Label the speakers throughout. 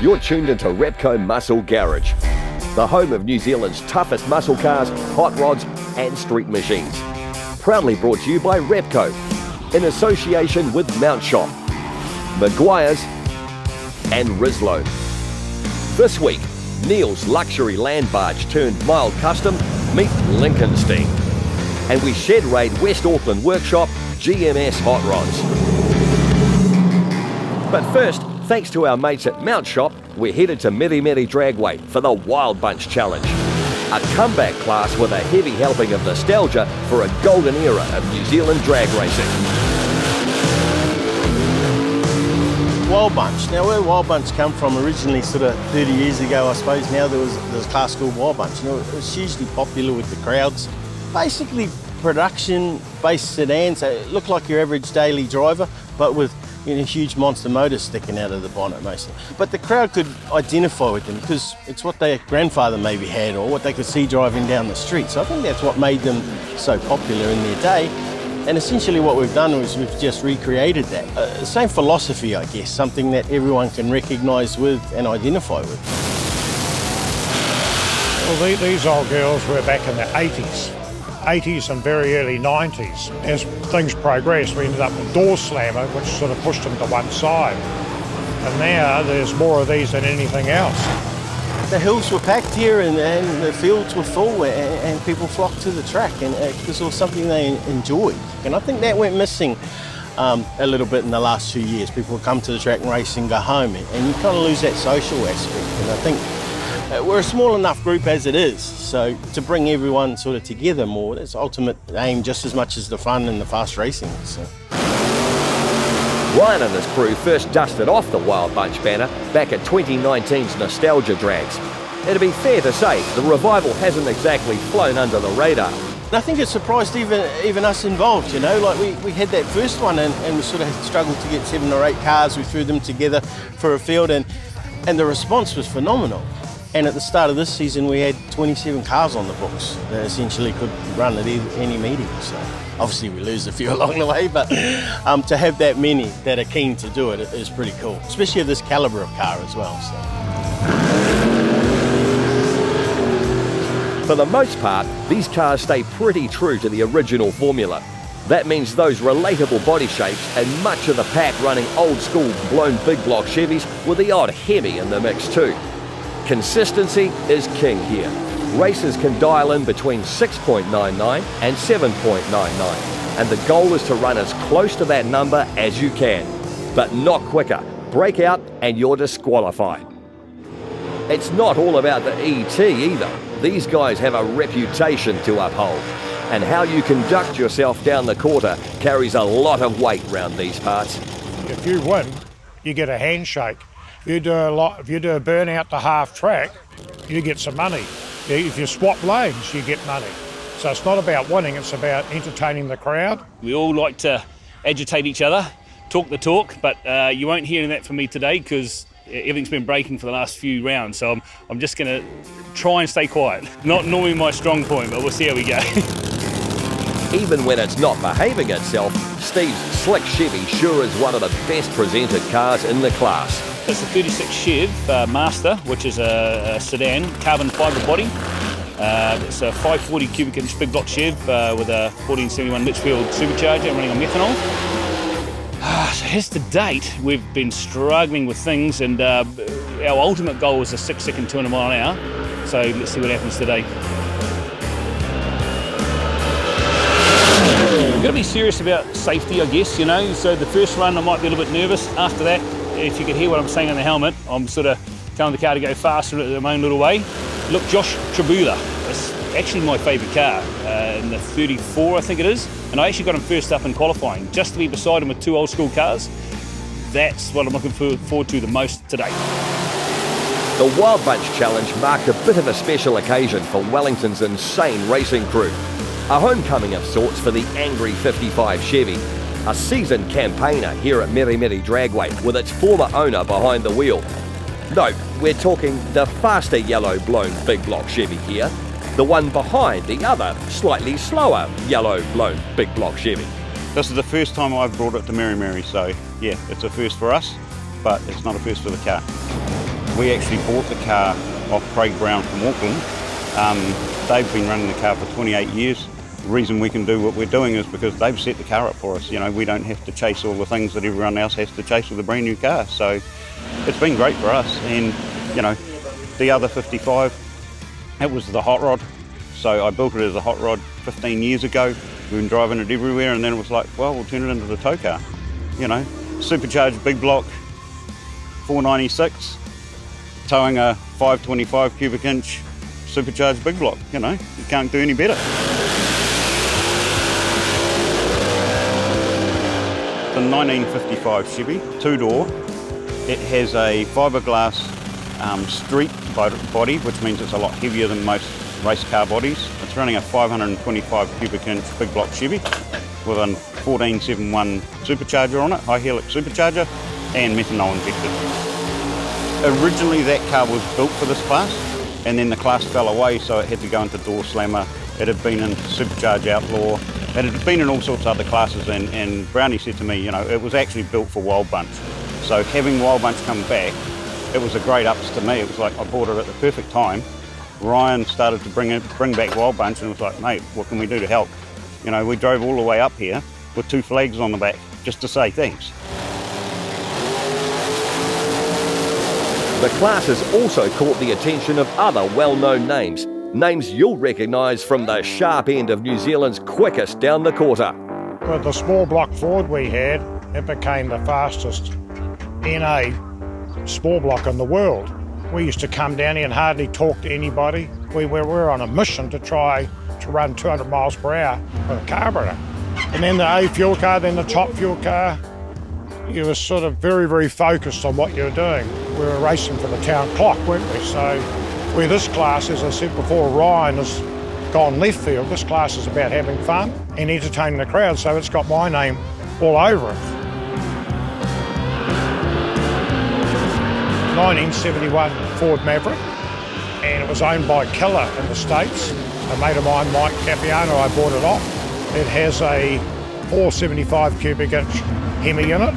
Speaker 1: You're tuned into Repco Muscle Garage, the home of New Zealand's toughest muscle cars, hot rods and street machines. Proudly brought to you by Repco, in association with Mount Shop, Maguire's and Rislow. This week, Neil's luxury land barge turned mild custom meet Lincolnstein. And we shed raid West Auckland workshop GMS hot rods. But first, thanks to our mates at Mount Shop, we're headed to Maverick Dragway for the Wild Bunch Challenge. A comeback class with a heavy helping of nostalgia for a golden era of New Zealand drag racing.
Speaker 2: Wild Bunch. Now, where Wild Bunch come from originally, sort of 30 years ago, I suppose, now there's a class called Wild Bunch. Now, it was hugely popular with the crowds. Basically, production-based sedans. It looked like your average daily driver, but with huge monster motors sticking out of the bonnet mostly. But the crowd could identify with them because it's what their grandfather maybe had or what they could see driving down the street. So I think that's what made them so popular in their day. And essentially what we've done is we've just recreated that. Same philosophy, I guess, something that everyone can recognise with and identify with.
Speaker 3: Well, these old girls were back in the 80s and very early 90s. As things progressed, we ended up with door slammer, which sort of pushed them to one side. And now there's more of these than anything else.
Speaker 2: The hills were packed here and the fields were full and people flocked to the track and this was something they enjoyed. And I think that went missing a little bit in the last 2 years. People would come to the track and race and go home and you kind of lose that social aspect. And I think we're a small enough group as it is, so to bring everyone sort of together more, that's the ultimate aim just as much as the fun and the fast racing. So.
Speaker 1: Ryan and his crew first dusted off the Wild Bunch banner back at 2019's Nostalgia Drags. It'd be fair to say the revival hasn't exactly flown under the radar.
Speaker 2: I think it surprised even us involved, like we had that first one and we sort of struggled to get 7 or 8 cars. We threw them together for a field and the response was phenomenal. And at the start of this season, we had 27 cars on the books that essentially could run at any meeting. So obviously we lose a few along the way, but to have that many that are keen to do it is pretty cool, especially of this calibre of car as well. So.
Speaker 1: For the most part, these cars stay pretty true to the original formula. That means those relatable body shapes and much of the pack running old school blown big block Chevys with the odd Hemi in the mix too. Consistency is king here. Racers can dial in between 6.99 and 7.99, and the goal is to run as close to that number as you can, but not quicker. Break out and you're disqualified. It's not all about the ET either. These guys have a reputation to uphold, and how you conduct yourself down the quarter carries a lot of weight round these parts.
Speaker 3: If you win, you get a handshake. If you do a burnout to half track, you get some money. If you swap lanes, you get money. So it's not about winning, it's about entertaining the crowd.
Speaker 4: We all like to agitate each other, talk the talk, but you won't hear that from me today because everything's been breaking for the last few rounds. So I'm just going to try and stay quiet. Not normally my strong point, but we'll see how we go.
Speaker 1: Even when it's not behaving itself, Steve's slick Chevy sure is one of the best presented cars in the class.
Speaker 4: It's a 36 Chev Master, which is a sedan, carbon fibre body. It's a 540 cubic inch big block Chev with a 1471 Litchfield supercharger running on methanol. So as to date, we've been struggling with things and our ultimate goal was a 6-second 200 mile an hour. So let's see what happens today. You've got to be serious about safety, I guess, So the first run I might be a little bit nervous. After that, if you could hear what I'm saying on the helmet, I'm sort of telling the car to go faster in my own little way. Look, Josh Tribula, it's actually my favourite car, in the 34 I think it is, and I actually got him first up in qualifying, just to be beside him with 2 old school cars. That's what I'm looking forward to the most today.
Speaker 1: The Wild Bunch Challenge marked a bit of a special occasion for Wellington's insane racing crew. A homecoming of sorts for the angry 55 Chevy. A seasoned campaigner here at Maverick Dragway with its former owner behind the wheel. No, we're talking the faster yellow blown big block Chevy here, the one behind the other slightly slower yellow blown big block Chevy.
Speaker 5: This is the first time I've brought it to Mary, so yeah, it's a first for us, but it's not a first for the car. We actually bought the car off Craig Brown from Auckland. They've been running the car for 28 years. The reason we can do what we're doing is because they've set the car up for us. You know, we don't have to chase all the things that everyone else has to chase with a brand new car. So it's been great for us. And, you know, the other 55, it was the hot rod. So I built it as a hot rod 15 years ago. We've been driving it everywhere, and then it was like, well, we'll turn it into the tow car. You know, supercharged big block, 496, towing a 525 cubic inch supercharged big block. You know, you can't do any better. The 1955 Chevy, two-door. It has a fiberglass street body, which means it's a lot heavier than most race car bodies. It's running a 525 cubic inch big block Chevy with a 1471 supercharger on it, high helix supercharger, and methanol injected. Originally that car was built for this class, and then the class fell away, so it had to go into door slammer. It had been in supercharge outlaw. It had been in all sorts of other classes, and Brownie said to me, you know, it was actually built for Wild Bunch. So having Wild Bunch come back, it was a great ups to me. It was like I bought it at the perfect time. Ryan started to bring back Wild Bunch, and it was like, mate, what can we do to help? You know, we drove all the way up here with 2 flags on the back just to say thanks.
Speaker 1: The class has also caught the attention of other well-known names you'll recognise from the sharp end of New Zealand's quickest down the quarter.
Speaker 3: With the small block Ford we had, it became the fastest NA small block in the world. We used to come down here and hardly talk to anybody. We were on a mission to try to run 200 miles per hour with a carburetor. And then the A fuel car, then the top fuel car. You were sort of very, very focused on what you were doing. We were racing for the town clock, weren't we? So where this class, as I said before, Ryan has gone left field. This class is about having fun and entertaining the crowd, so it's got my name all over it. 1971 Ford Maverick, and it was owned by Killer in the States. A mate of mine, Mike Capiano, I bought it off. It has a 475 cubic inch Hemi in it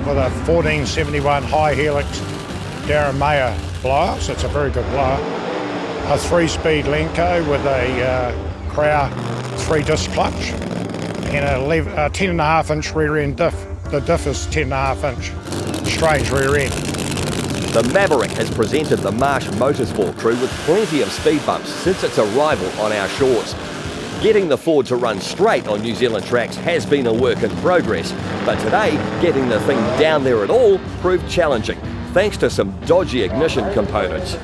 Speaker 3: with a 1471 high helix Darren Mayer blower, so it's a very good blower. A 3-speed Lenco with a Crow 3-disc clutch and a 10.5 inch rear end diff. The diff is 10.5 inch strange rear end.
Speaker 1: The Maverick has presented the Marsh Motorsport crew with plenty of speed bumps since its arrival on our shores. Getting the Ford to run straight on New Zealand tracks has been a work in progress, but today, getting the thing down there at all proved challenging, thanks to some dodgy ignition components.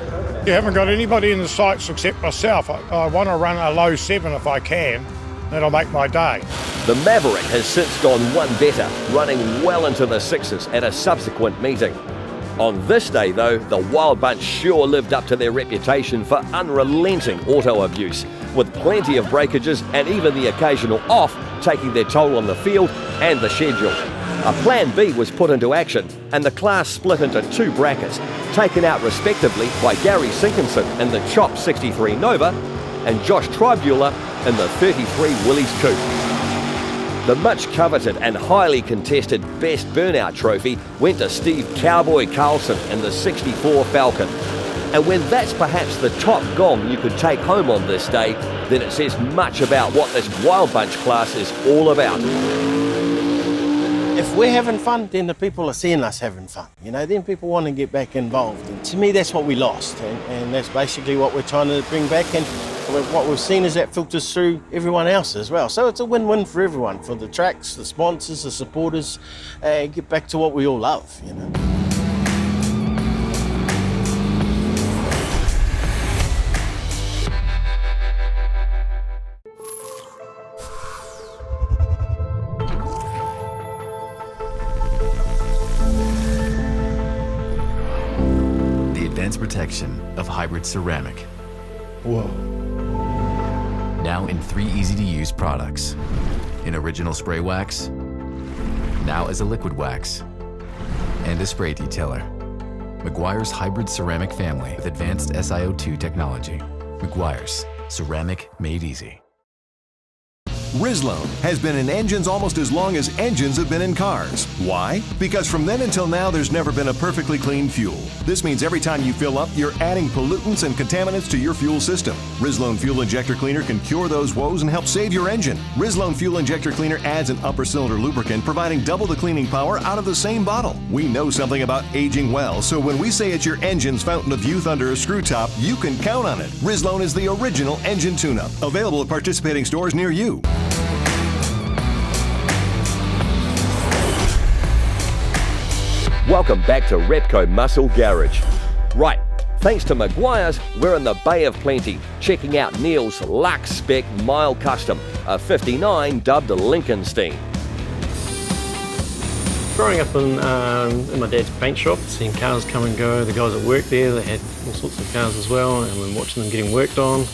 Speaker 3: You haven't got anybody in the sights except myself. I want to run a low 7 if I can. That'll make my day.
Speaker 1: The Maverick has since gone one better, running well into the 6s at a subsequent meeting. On this day, though, the Wild Bunch sure lived up to their reputation for unrelenting auto abuse, with plenty of breakages and even the occasional off taking their toll on the field and the schedule. A Plan B was put into action, and the class split into 2 brackets, taken out respectively by Gary Sinkinson in the Chop 63 Nova and Josh Tribula in the 33 Willys Coupe. The much coveted and highly contested Best Burnout Trophy went to Steve Cowboy Carlson in the 64 Falcon. And when that's perhaps the top gong you could take home on this day, then it says much about what this Wild Bunch class is all about.
Speaker 2: If we're having fun, then the people are seeing us having fun. You know, then people want to get back involved. And to me, that's what we lost. And that's basically what we're trying to bring back. And what we've seen is that filters through everyone else as well. So it's a win-win for everyone, for the tracks, the sponsors, the supporters. Get back to what we all love, you know.
Speaker 6: Protection of hybrid ceramic.
Speaker 2: Whoa.
Speaker 6: Now in 3 easy-to-use products. In original spray wax, now as a liquid wax, and a spray detailer. Meguiar's hybrid ceramic family with advanced SiO2 technology. Meguiar's, ceramic made easy.
Speaker 7: Rizlone has been in engines almost as long as engines have been in cars. Why? Because from then until now, there's never been a perfectly clean fuel. This means every time you fill up, you're adding pollutants and contaminants to your fuel system. Rizlone Fuel Injector Cleaner can cure those woes and help save your engine. Rizlone Fuel Injector Cleaner adds an upper cylinder lubricant, providing double the cleaning power out of the same bottle. We know something about aging well, so when we say it's your engine's fountain of youth under a screw top, you can count on it. Rizlone is the original engine tune-up. Available at participating stores near you.
Speaker 1: Welcome back to Repco Muscle Garage. Right, thanks to Maguire's, we're in the Bay of Plenty, checking out Neil's Lux Spec Mile Custom, a 59 dubbed Lincolnstein.
Speaker 8: Growing up in my dad's paint shop, seeing cars come and go, the guys that worked there, they had all sorts of cars as well, and when watching them getting worked on,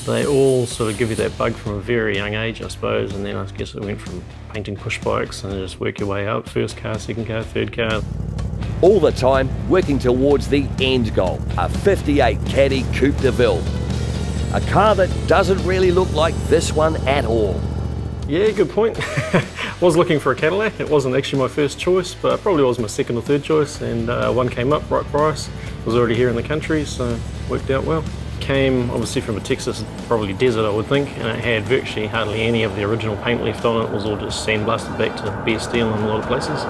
Speaker 8: they all sort of give you that bug from a very young age, I suppose, and then I guess it went from painting push bikes and just work your way up, first car, second car, third car.
Speaker 1: All the time working towards the end goal, a 58 Caddy Coupe de Ville. A car that doesn't really look like this one at all.
Speaker 8: Yeah, good point. Was looking for a Cadillac. It wasn't actually my first choice, but probably was my second or third choice, and one came up, right price. Was already here in the country, so worked out well. Came obviously from a Texas, probably desert I would think, and it had virtually hardly any of the original paint left on it. It was all just sandblasted back to bare steel in a lot of places.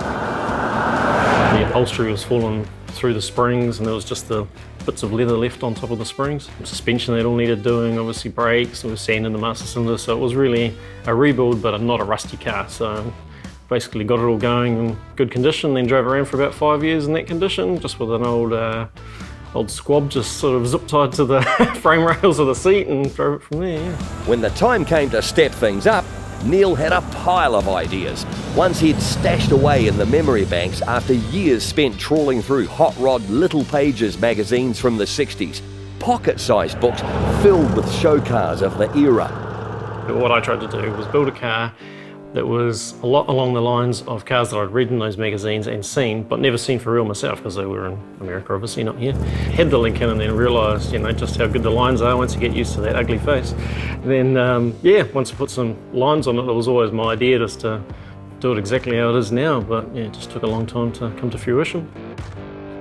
Speaker 8: The upholstery was falling through the springs, and there was just the bits of leather left on top of the springs. Suspension that all needed doing, obviously brakes, there was sand in the master cylinder, so it was really a rebuild but not a rusty car. So basically got it all going in good condition, then drove around for about 5 years in that condition, just with an old squab just sort of zip tied to the frame rails of the seat, and drove it from there, yeah.
Speaker 1: When the time came to step things up, Neil had a pile of ideas, ones he'd stashed away in the memory banks after years spent trawling through hot rod Little Pages magazines from the 60s, pocket-sized books filled with show cars of the era.
Speaker 8: What I tried to do was build a car that was a lot along the lines of cars that I'd read in those magazines and seen, but never seen for real myself because they were in America, obviously, not here. Had the Lincoln and then realised, just how good the lines are once you get used to that ugly face. Then, once I put some lines on it, it was always my idea just to do it exactly how it is now, but yeah, it just took a long time to come to fruition.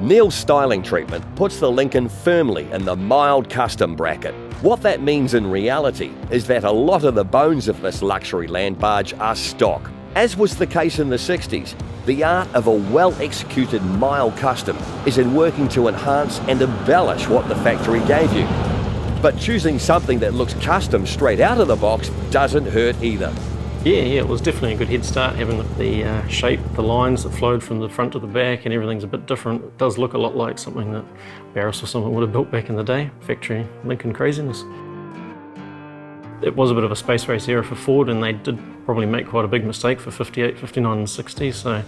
Speaker 1: Neil's styling treatment puts the Lincoln firmly in the mild custom bracket. What that means in reality is that a lot of the bones of this luxury land barge are stock. As was the case in the 60s, the art of a well-executed mild custom is in working to enhance and embellish what the factory gave you. But choosing something that looks custom straight out of the box doesn't hurt either.
Speaker 8: Yeah, it was definitely a good head start, having the shape, the lines that flowed from the front to the back, and everything's a bit different. It does look a lot like something that Barris or someone would have built back in the day, factory Lincoln craziness. It was a bit of a space race era for Ford, and they did probably make quite a big mistake for 58, 59 and 60, so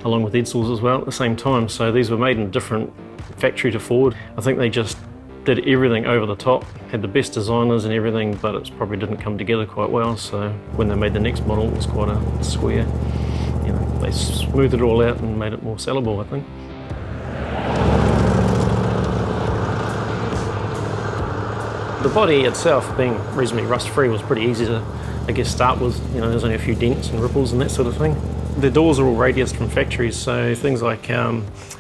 Speaker 8: along with Edsels as well at the same time. So these were made in a different factory to Ford. I think they just did everything over the top, had the best designers and everything, but it probably didn't come together quite well. So when they made the next model, it was quite a square. They smoothed it all out and made it more sellable, I think. The body itself, being reasonably rust-free, was pretty easy to, start with. There's only a few dents and ripples and that sort of thing. The doors are all radiused from factories, so things like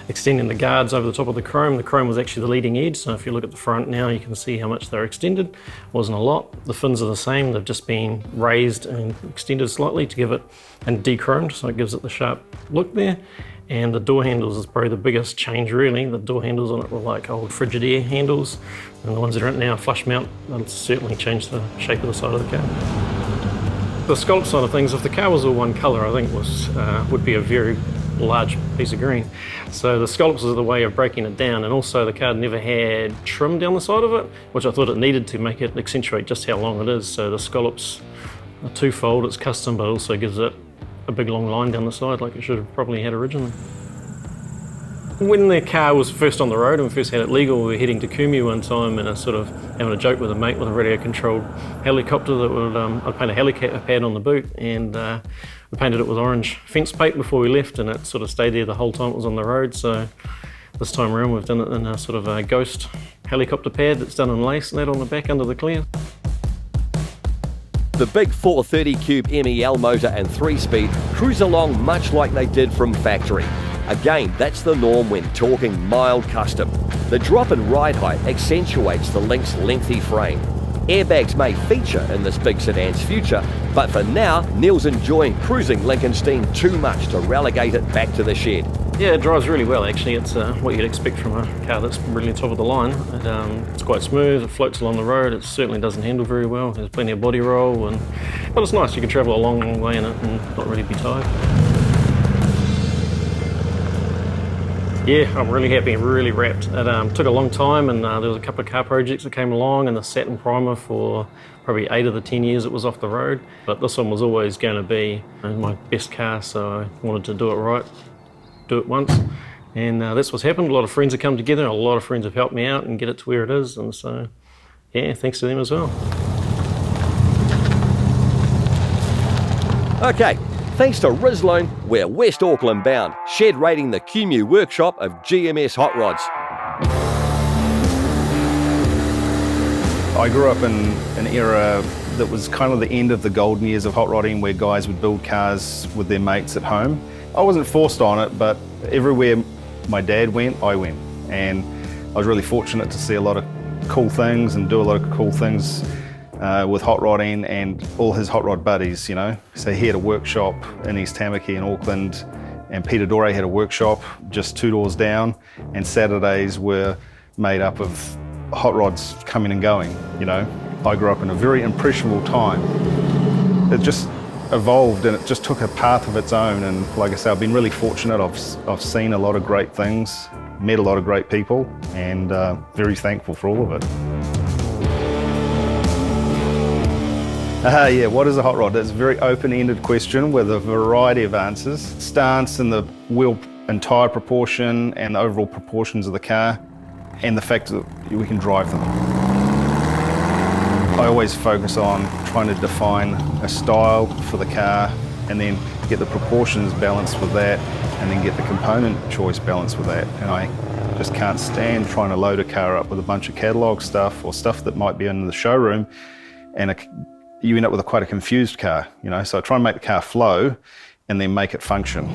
Speaker 8: extending the guards over the top of the chrome was actually the leading edge, so if you look at the front now you can see how much they're extended. Wasn't a lot. The fins are the same, they've just been raised and extended slightly to give it, and de-chromed, so it gives it the sharp look there. And the door handles is probably the biggest change really. The door handles on it were like old Frigidaire handles, and the ones that are in now flush mount. That'll certainly change the shape of the side of the car. The scallop side of things, if the car was all one colour, I think would be a very large piece of green. So the scallops are the way of breaking it down, and also the car never had trim down the side of it, which I thought it needed to make it accentuate just how long it is. So the scallops are twofold, it's custom, but also gives it a big long line down the side like it should have probably had originally. When the car was first on the road and we first had it legal, we were heading to Kumeu one time and I sort of having a joke with a mate with a radio-controlled helicopter that would, I'd paint a helipad on the boot, and we painted it with orange fence paint before we left, and it sort of stayed there the whole time it was on the road. So this time around we've done it in a sort of a ghost helicopter pad that's done in lace and that on the back under the clear.
Speaker 1: The big 430 cube MEL motor and 3-speed cruise along much like they did from factory. Again, that's the norm when talking mild custom. The drop in ride height accentuates the Link's lengthy frame. Airbags may feature in this big sedan's future, but for now, Neil's enjoying cruising Lincolnstein too much to relegate it back to the shed.
Speaker 8: Yeah, it drives really well actually. It's what you'd expect from a car that's really top of the line. It's quite smooth, it floats along the road, it certainly doesn't handle very well. There's plenty of body roll, but it's nice, you can travel a long way in it and not really be tired. Yeah, I'm really happy, really wrapped. It took a long time, and there was a couple of car projects that came along, and the satin primer for probably 8 of the 10 years it was off the road. But this one was always going to be my best car, so I wanted to do it right, do it once. And that's what's happened. A lot of friends have come together, a lot of friends have helped me out and get it to where it is, and so, yeah, thanks to them as well.
Speaker 1: Okay. Thanks to Rizlone, we're West Auckland bound, shed raiding the Cumu workshop of GMS hot rods.
Speaker 9: I grew up in an era that was kind of the end of the golden years of hot rodding, where guys would build cars with their mates at home. I wasn't forced on it, but everywhere my dad went, I went. And I was really fortunate to see a lot of cool things and do a lot of cool things with hot rodding and all his hot rod buddies, you know. So he had a workshop in East Tamaki in Auckland, and Peter Dore had a workshop just 2 doors down, and Saturdays were made up of hot rods coming and going, you know. I grew up in a very impressionable time. It just evolved and it just took a path of its own, and like I say, I've been really fortunate. I've seen a lot of great things, met a lot of great people, and very thankful for all of it. Yeah, what is a hot rod? That's a very open-ended question with a variety of answers. Stance and the wheel and tyre proportion and the overall proportions of the car, and the fact that we can drive them. I always focus on trying to define a style for the car and then get the proportions balanced with that, and then get the component choice balanced with that. And I just can't stand trying to load a car up with a bunch of catalogue stuff or stuff that might be in the showroom, and you end up with quite a confused car, you know. So I try and make the car flow and then make it function.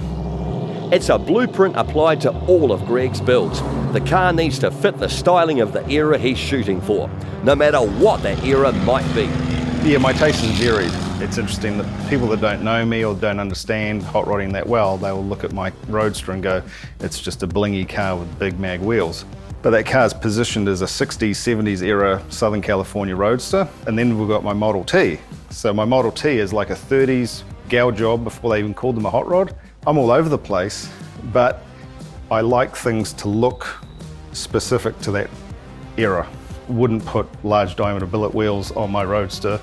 Speaker 1: It's a blueprint applied to all of Greg's builds. The car needs to fit the styling of the era he's shooting for, no matter what that era might be.
Speaker 9: Yeah, my taste is varied. It's interesting that people that don't know me or don't understand hot rodding that well, they will look at my Roadster and go, it's just a blingy car with big mag wheels. But that car's positioned as a 60s, 70s era Southern California Roadster. And then we've got my Model T. So my Model T is like a 30s gal job before they even called them a hot rod. I'm all over the place, but I like things to look specific to that era. Wouldn't put large diameter billet wheels on my Roadster,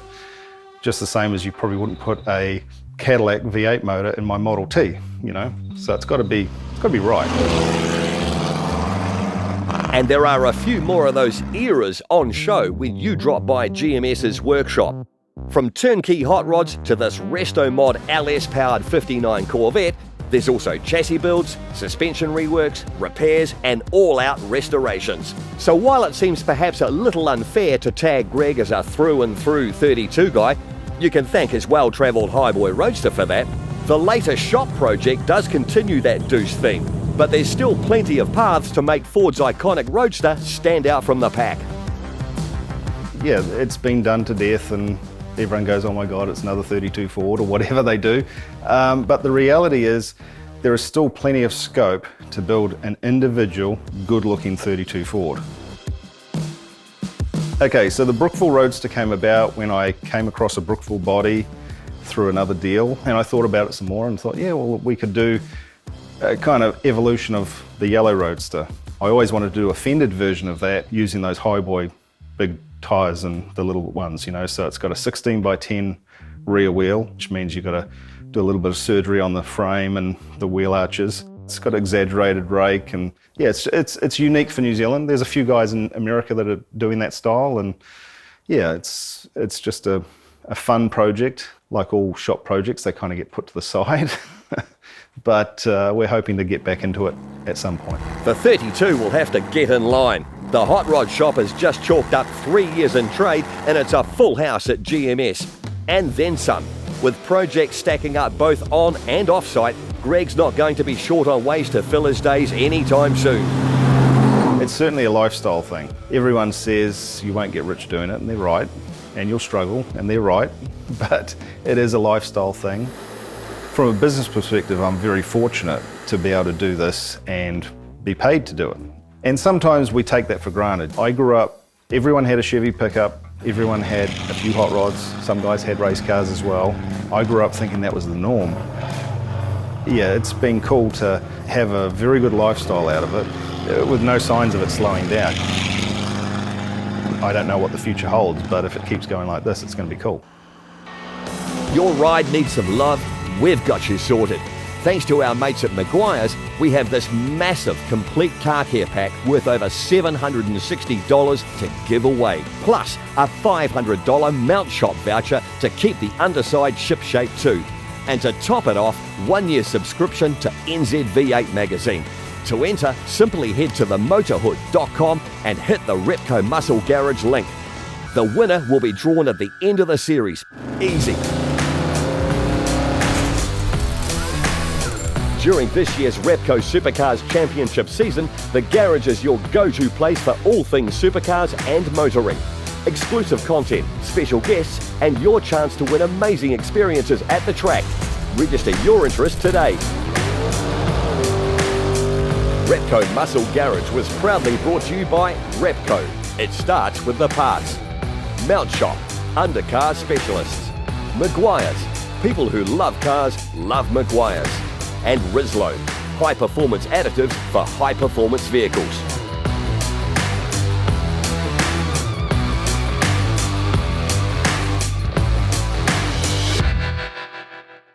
Speaker 9: just the same as you probably wouldn't put a Cadillac V8 motor in my Model T, you know? So it's got to be right.
Speaker 1: And there are a few more of those eras on show when you drop by GMS's workshop. From turnkey hot rods to this Resto Mod LS-powered 59 Corvette, there's also chassis builds, suspension reworks, repairs, and all-out restorations. So while it seems perhaps a little unfair to tag Greg as a through-and-through 32 guy, you can thank his well-travelled highboy Roadster for that. The latest shop project does continue that Deuce theme, but there's still plenty of paths to make Ford's iconic Roadster stand out from the pack.
Speaker 9: Yeah, it's been done to death, and everyone goes, oh my God, it's another 32 Ford, or whatever they do. But the reality is, there is still plenty of scope to build an individual, good-looking 32 Ford. Okay, so the Brookville Roadster came about when I came across a Brookville body through another deal, and I thought about it some more and thought, yeah, well, we could do a kind of evolution of the yellow Roadster. I always wanted to do a fended version of that using those highboy big tyres and the little ones, you know. So it's got a 16x10 rear wheel, which means you've got to do a little bit of surgery on the frame and the wheel arches. It's got exaggerated rake, and yeah, it's unique for New Zealand. There's a few guys in America that are doing that style, and yeah, it's just a fun project. Like all shop projects, they kind of get put to the side. But we're hoping to get back into it at some point.
Speaker 1: The 32 will have to get in line. The hot rod shop has just chalked up 3 years in trade, and it's a full house at GMS. and then some. With projects stacking up both on and off-site, Greg's not going to be short on ways to fill his days anytime soon.
Speaker 9: It's certainly a lifestyle thing. Everyone says you won't get rich doing it, and they're right. And you'll struggle, and they're right. But it is a lifestyle thing. From a business perspective, I'm very fortunate to be able to do this and be paid to do it. And sometimes we take that for granted. I grew up, everyone had a Chevy pickup, everyone had a few hot rods, some guys had race cars as well. I grew up thinking that was the norm. Yeah, it's been cool to have a very good lifestyle out of it, with no signs of it slowing down. I don't know what the future holds, but if it keeps going like this, it's going to be cool.
Speaker 1: Your ride needs some love? We've got you sorted. Thanks to our mates at Maguire's, we have this massive complete car care pack worth over $760 to give away, plus a $500 mount shop voucher to keep the underside shipshape too. And to top it off, 1 year subscription to NZV8 magazine. To enter, simply head to themotorhood.com and hit the Repco Muscle Garage link. The winner will be drawn at the end of the series. Easy. During this year's Repco Supercars Championship season, the garage is your go-to place for all things supercars and motoring. Exclusive content, special guests, and your chance to win amazing experiences at the track. Register your interest today. Repco Muscle Garage was proudly brought to you by Repco. It starts with the parts. Mount Shop, undercar specialists. Maguire's, people who love cars love Maguire's. And Rizlo, high performance additives for high performance vehicles.